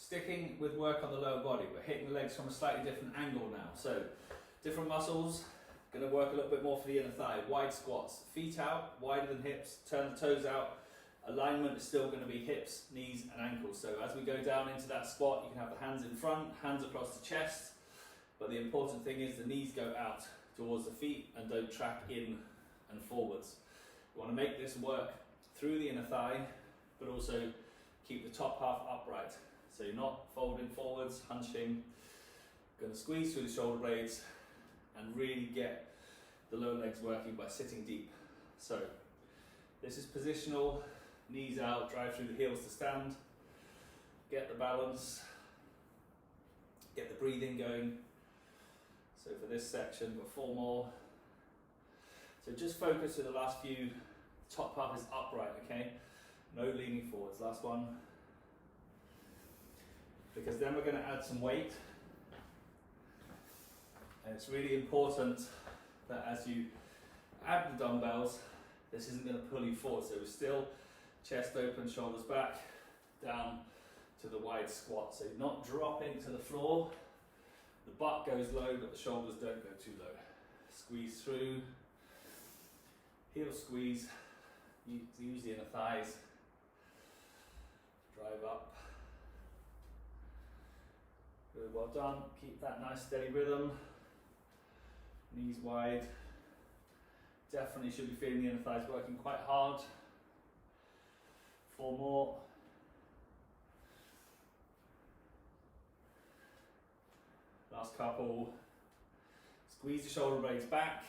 sticking with work on the lower body, but hitting the legs from a slightly different angle now. So different muscles, going to work a little bit more for the inner thigh. Wide squats, feet out, wider than hips, turn the toes out. Alignment is still going to be hips, knees and ankles. So as we go down into that squat, you can have the hands in front, hands across the chest, but the important thing is the knees go out towards the feet and don't track in and forwards. You want to make this work through the inner thigh, but also keep the top half upright. So you're not folding forwards, hunching. Going to squeeze through the shoulder blades and really get the lower legs working by sitting deep. So this is positional, knees out, drive through the heels to stand. Get the balance, get the breathing going. So for this section, we've got 4 more. So just focus with the last few. Top half is upright, okay? No leaning forwards. Last one. Because then we're going to add some weight. And it's really important that as you add the dumbbells, this isn't going to pull you forward. So we're still chest open, shoulders back, down to the wide squat. So you're not dropping to the floor. The butt goes low, but the shoulders don't go too low. Squeeze through. Heel squeeze. Use the inner thighs. Drive up. Good, well done. Keep that nice steady rhythm. Knees wide. Definitely should be feeling the inner thighs working quite hard. 4 more. Last couple. Squeeze the shoulder blades back,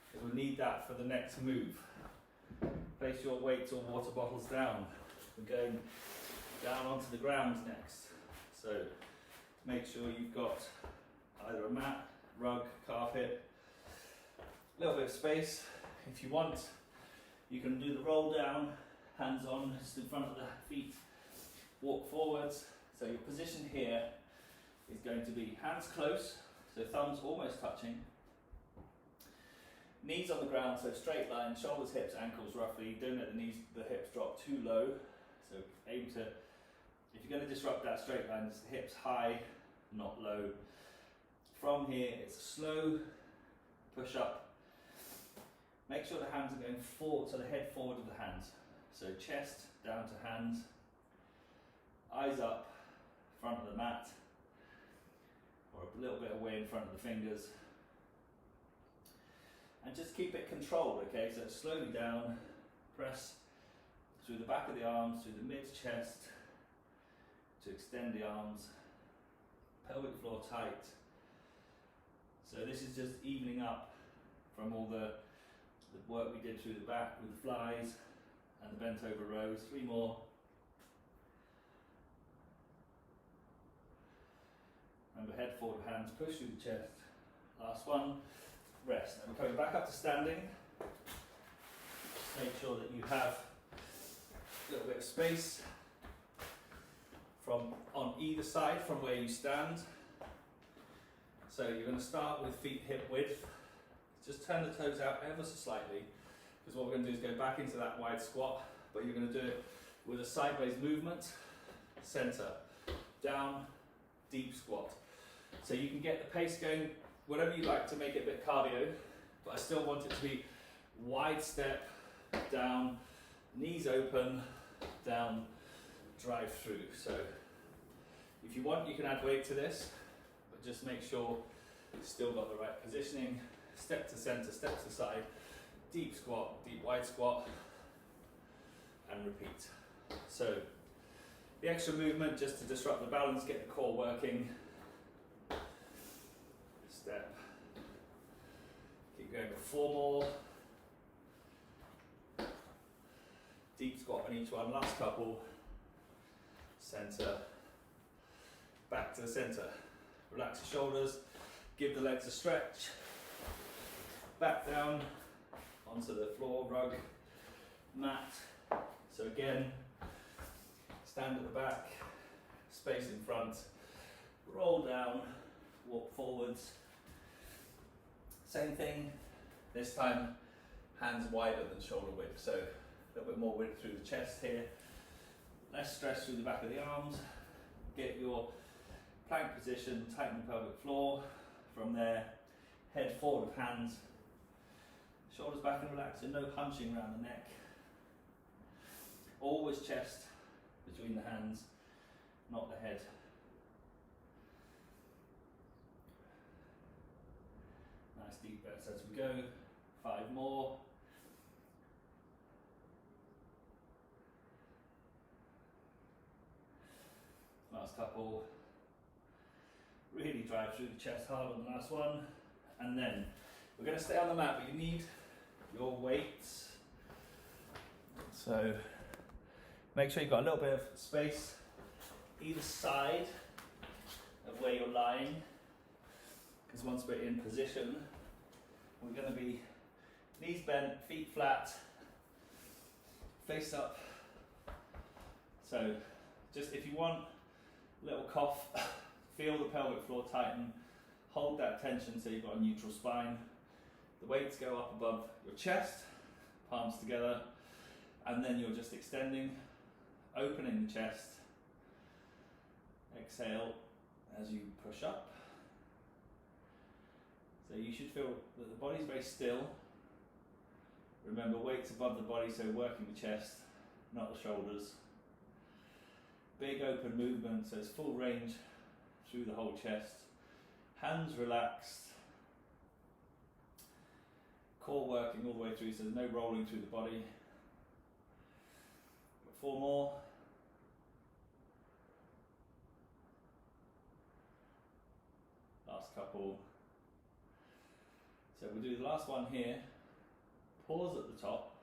because we'll need that for the next move. Place your weights or water bottles down. We're going down onto the ground next. So make sure you've got either a mat, rug, carpet, a little bit of space. If you want, you can do the roll down, hands on, just in front of the feet, walk forwards. So your position here is going to be hands close, so thumbs almost touching, knees on the ground, so straight line, shoulders, hips, ankles roughly. Don't let the hips drop too low. So aim to, if you're going to disrupt that straight line, it's the hips high, not low. From here, it's a slow push up. Make sure the hands are going forward, so the head forward of the hands. So chest down to hands, eyes up, front of the mat, or a little bit away in front of the fingers. And just keep it controlled, okay? So slowly down, press through the back of the arms, through the mid-chest, to extend the arms, pelvic floor tight. So this is just evening up from all the work we did through the back with the flies and the bent over rows. 3 more. Remember, head forward, hands push through the chest. Last one, rest. And we're coming back up to standing. Just make sure that you have a little bit of space from on either side from where you stand. So you're going to start with feet hip width. Just turn the toes out ever so slightly, because what we're going to do is go back into that wide squat, but you're going to do it with a sideways movement, center, down, deep squat. So you can get the pace going, whatever you like to make it a bit cardio, but I still want it to be wide step, down, knees open, down, drive through. So if you want, you can add weight to this, but just make sure you've still got the right positioning. Step to center, step to side, deep squat, deep wide squat, and repeat. So the extra movement just to disrupt the balance, get the core working. Step. Keep going for 4 more. Deep squat on each one. Last couple. Center. Back to the center. Relax your shoulders. Give the legs a stretch. Back down onto the floor, rug, mat. So again, stand at the back, space in front, roll down, walk forwards. Same thing, this time hands wider than shoulder width, so a little bit more width through the chest here, less stress through the back of the arms, get your plank position, tighten the pelvic floor. From there, head forward with hands, shoulders back and relaxed, and no hunching around the neck. Always chest between the hands, not the head. Nice deep breaths as we go. 5 more. Last couple. Really drive through the chest hard on the last one. And then we're going to stay on the mat, but you need your weights. So make sure you've got a little bit of space either side of where you're lying, because once we're in position, we're going to be knees bent, feet flat, face up. So just if you want a little cough, feel the pelvic floor tighten, hold that tension so you've got a neutral spine. The weights go up above your chest, palms together, and then you're just extending, opening the chest. Exhale as you push up. So you should feel that the body's very still. Remember, weights above the body, so working the chest, not the shoulders. Big open movement, so it's full range through the whole chest. Hands relaxed. Core working all the way through, so there's no rolling through the body. 4 more. Last couple. So we'll do the last one here. Pause at the top.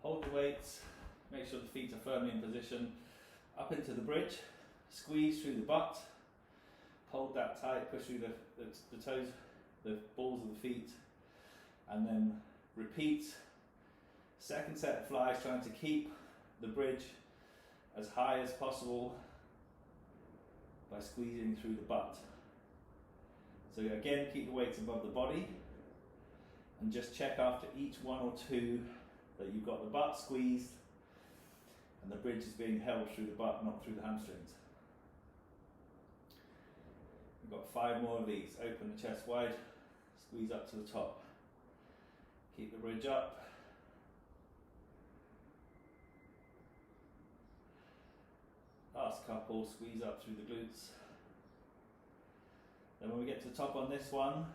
Hold the weights. Make sure the feet are firmly in position. Up into the bridge. Squeeze through the butt. Hold that tight. Push through the toes, the balls of the feet. And then repeat. Second set of flies, trying to keep the bridge as high as possible by squeezing through the butt. So again, keep the weights above the body, and just check after each 1 or 2 that you've got the butt squeezed and the bridge is being held through the butt, not through the hamstrings. We've got 5 more of these. Open the chest wide, squeeze up to the top. Keep the bridge up. Last couple, squeeze up through the glutes. Then when we get to the top on this one,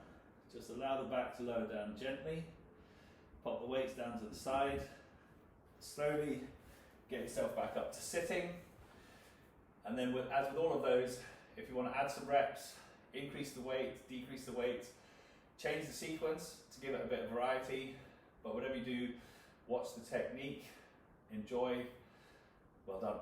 just allow the back to lower down gently. Pop the weights down to the side. Slowly get yourself back up to sitting. And then as with all of those, if you want to add some reps, increase the weight, decrease the weight, change the sequence to give it a bit of variety. But whatever you do, watch the technique, enjoy. Well done.